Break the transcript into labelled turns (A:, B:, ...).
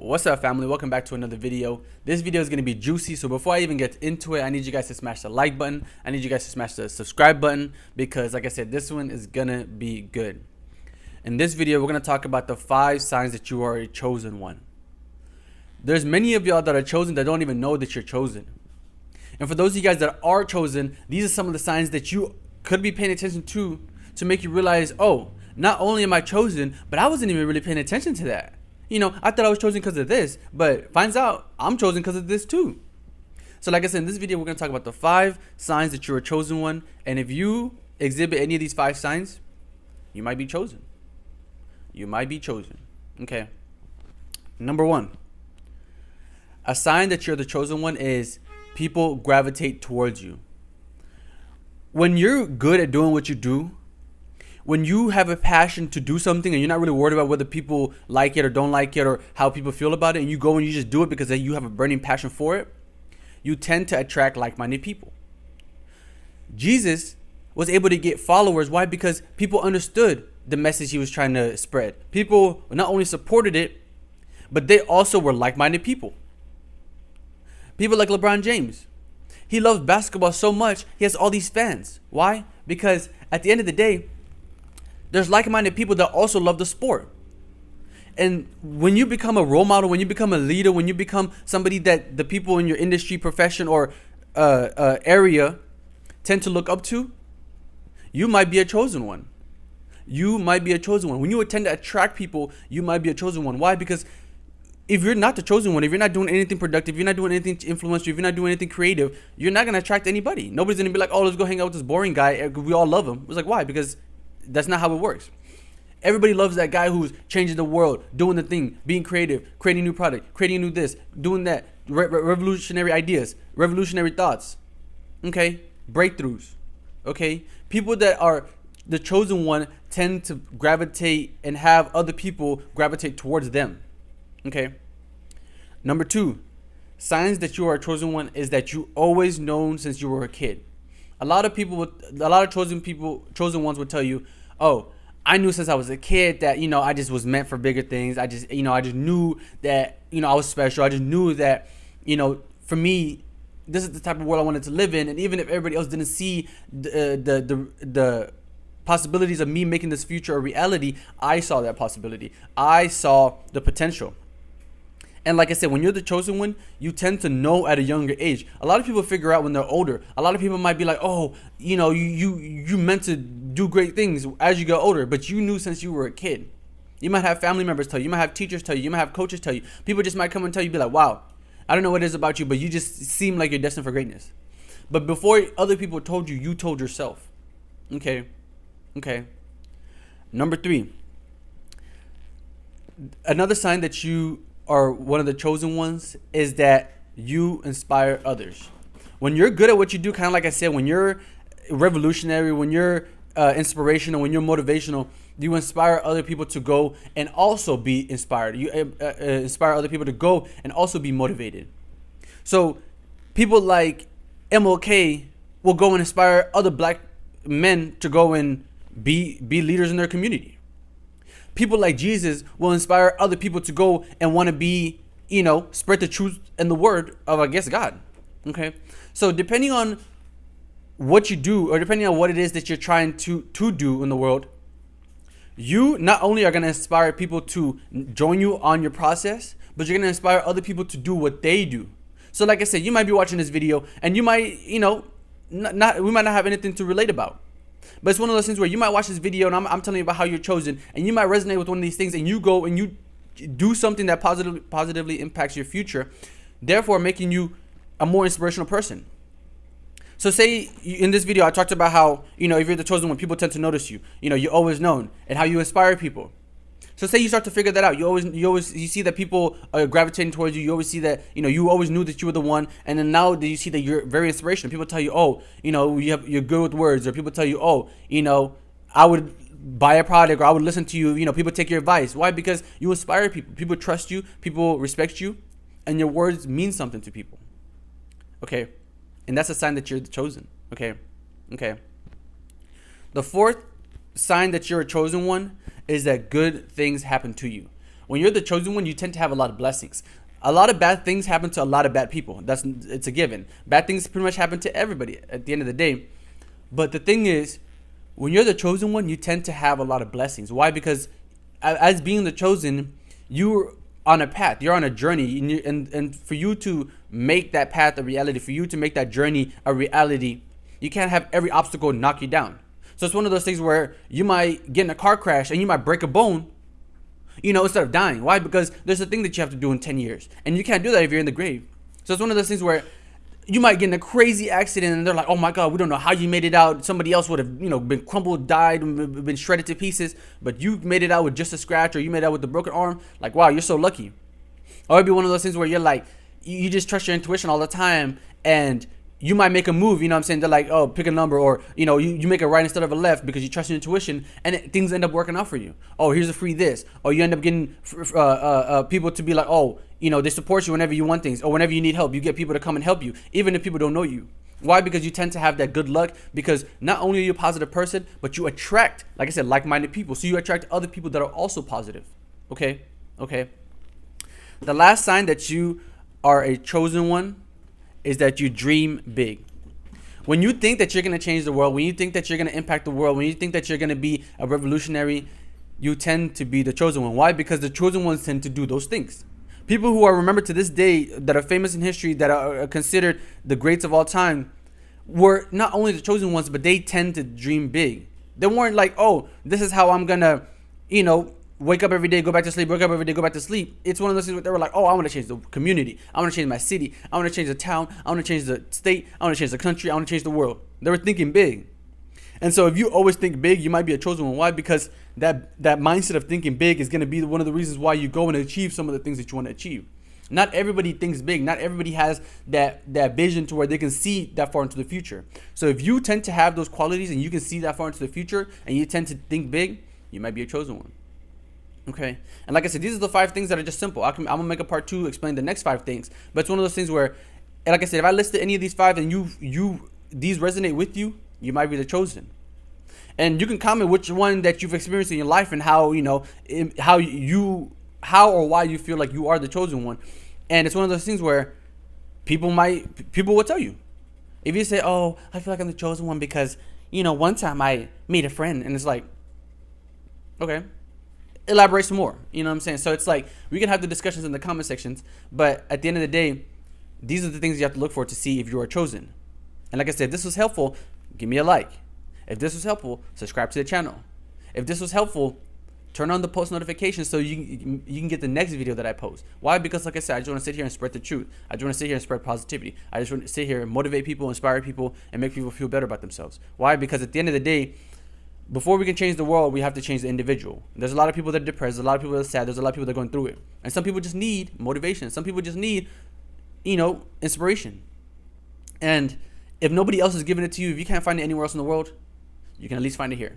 A: What's up, family? Welcome back to another video. This video is going to be juicy, so before I even get into it, I need you guys to smash the like button. I need you guys to smash the subscribe button because, like I said, this one is going to be good. In this video, we're going to talk about the 5 signs that you are a chosen one. There's many of y'all that are chosen that don't even know that you're chosen. And for those of you guys that are chosen, these are some of the signs that you could be paying attention to make you realize, oh, not only am I chosen, but I wasn't even really paying attention to that. You know, I thought I was chosen because of this, but finds out I'm chosen because of this too. So like I said, in this video, we're going to talk about the 5 signs that you're a chosen one. And if you exhibit any of these 5 signs, you might be chosen. You might be chosen. Okay. Number 1, a sign that you're the chosen one is people gravitate towards you. When you're good at doing what you do, when you have a passion to do something and you're not really worried about whether people like it or don't like it or how people feel about it, and you go and you just do it because you have a burning passion for it, you tend to attract like-minded people. Jesus was able to get followers. Why? Because people understood the message he was trying to spread. People not only supported it, but they also were like-minded people. People like LeBron James. He loves basketball so much, he has all these fans. Why? Because at the end of the day, there's like-minded people that also love the sport. And when you become a role model, when you become a leader, when you become somebody that the people in your industry, profession, or area tend to look up to, you might be a chosen one. You might be a chosen one. When you tend to attract people, you might be a chosen one. Why? Because if you're not the chosen one, if you're not doing anything productive, if you're not doing anything to influence you, if you're not doing anything creative, you're not going to attract anybody. Nobody's going to be like, oh, let's go hang out with this boring guy. We all love him. It's like, why? Because that's not how it works. Everybody loves that guy who's changing the world, doing the thing, being creative, creating new product, creating new this, doing that, revolutionary ideas, revolutionary thoughts, okay, breakthroughs, okay. People that are the chosen one tend to gravitate and have other people gravitate towards them, okay. Number 2, signs that you are a chosen one is that you always known since you were a kid. A lot of chosen ones would tell you, oh, I knew since I was a kid that, I just was meant for bigger things. I just knew that, I was special. I just knew that, for me, this is the type of world I wanted to live in. And even if everybody else didn't see the possibilities of me making this future a reality, I saw that possibility. I saw the potential. And like I said, when you're the chosen one, you tend to know at a younger age. A lot of people figure out when they're older. A lot of people might be like, oh, you meant to do great things as you get older, but you knew since you were a kid. You might have family members tell you. You might have teachers tell you. You might have coaches tell you. People just might come and tell you, be like, wow, I don't know what it is about you, but you just seem like you're destined for greatness. But before other people told you, you told yourself. Okay. Number 3. Another sign that you are one of the chosen ones is that you inspire others. When you're good at what you do, kind of like I said, when you're revolutionary, when you're inspirational, when you're motivational, you inspire other people to go and also be inspired. You inspire other people to go and also be motivated. So people like MLK will go and inspire other black men to go and be leaders in their community. People like Jesus will inspire other people to go and want to be, spread the truth and the word of, I guess, God. Okay. So depending on what you do, or depending on what it is that you're trying to do in the world, you not only are going to inspire people to join you on your process, but you're going to inspire other people to do what they do. So like I said, you might be watching this video and you might, we might not have anything to relate about. But it's one of those things where you might watch this video and I'm telling you about how you're chosen, and you might resonate with one of these things, and you go and you do something that positively impacts your future, therefore making you a more inspirational person. So say in this video I talked about how, if you're the chosen one, people tend to notice you. You're always known, and how you inspire people. So say you start to figure that out. You see that people are gravitating towards you. You always see that, you always knew that you were the one. And then now that you see that you're very inspirational, people tell you, oh, you're good with words. Or people tell you, oh, I would buy a product, or I would listen to you. People take your advice. Why? Because you inspire people. People trust you. People respect you. And your words mean something to people. Okay. And that's a sign that you're chosen. Okay. The 4th sign that you're a chosen one is that good things happen to you. When you're the chosen one, you tend to have a lot of blessings. A lot of bad things happen to a lot of bad people. It's a given. Bad things pretty much happen to everybody at the end of the day. But the thing is, when you're the chosen one, you tend to have a lot of blessings. Why? Because as being the chosen, you're on a path. You're on a journey, and for you to make that path a reality, for you to make that journey a reality, you can't have every obstacle knock you down. So it's one of those things where you might get in a car crash and you might break a bone, instead of dying. Why? Because there's a thing that you have to do in 10 years. And you can't do that if you're in the grave. So it's one of those things where you might get in a crazy accident and they're like, oh my God, we don't know how you made it out. Somebody else would have, been crumbled, died, been shredded to pieces. But you made it out with just a scratch, or you made it out with the broken arm. Like, wow, you're so lucky. Or it'd be one of those things where you're like, you just trust your intuition all the time, and you might make a move, They're like, oh, pick a number, or, you make a right instead of a left because you trust your intuition, and things end up working out for you. Oh, here's a free this. Or you end up getting people to be like, oh, they support you whenever you want things, or whenever you need help. You get people to come and help you, even if people don't know you. Why? Because you tend to have that good luck, because not only are you a positive person, but you attract, like I said, like-minded people. So you attract other people that are also positive. Okay? The last sign that you are a chosen one is that you dream big. When you think that you're going to change the world, when you think that you're going to impact the world, when you think that you're going to be a revolutionary, you tend to be the chosen one. Why? Because the chosen ones tend to do those things. People who are remembered to this day, that are famous in history, that are considered the greats of all time, were not only the chosen ones, but they tend to dream big. They weren't like, oh, this is how I'm going to, wake up every day, go back to sleep, wake up every day, go back to sleep. It's one of those things where they were like, oh, I want to change the community. I want to change my city. I want to change the town. I want to change the state. I want to change the country. I want to change the world. They were thinking big. And so if you always think big, you might be a chosen one. Why? Because that mindset of thinking big is going to be one of the reasons why you go and achieve some of the things that you want to achieve. Not everybody thinks big. Not everybody has that vision to where they can see that far into the future. So if you tend to have those qualities and you can see that far into the future and you tend to think big, you might be a chosen one. Okay. And like I said, these are the 5 things that are just simple. I'm going to make a part 2, explain the next 5 things. But it's one of those things where, and like I said, if I listed any of these 5 and these resonate with you, you might be the chosen. And you can comment which one that you've experienced in your life and how or why you feel like you are the chosen one. And it's one of those things where people will tell you. If you say, oh, I feel like I'm the chosen one because, one time I made a friend, and it's like, okay, elaborate some more. You know what I'm saying? So it's like, we can have the discussions in the comment sections, but at the end of the day, these are the things you have to look for to see if you are chosen. And like I said, if this was helpful, give me a like. If this was helpful, subscribe to the channel. If this was helpful, turn on the post notifications so you can get the next video that I post. Why? Because like I said, I just want to sit here and spread the truth. I just want to sit here and spread positivity. I just want to sit here and motivate people, inspire people, and make people feel better about themselves. Why? Because at the end of the day, before we can change the world, we have to change the individual. There's a lot of people that are depressed. There's a lot of people that are sad. There's a lot of people that are going through it. And some people just need motivation. Some people just need, inspiration. And if nobody else is giving it to you, if you can't find it anywhere else in the world, you can at least find it here.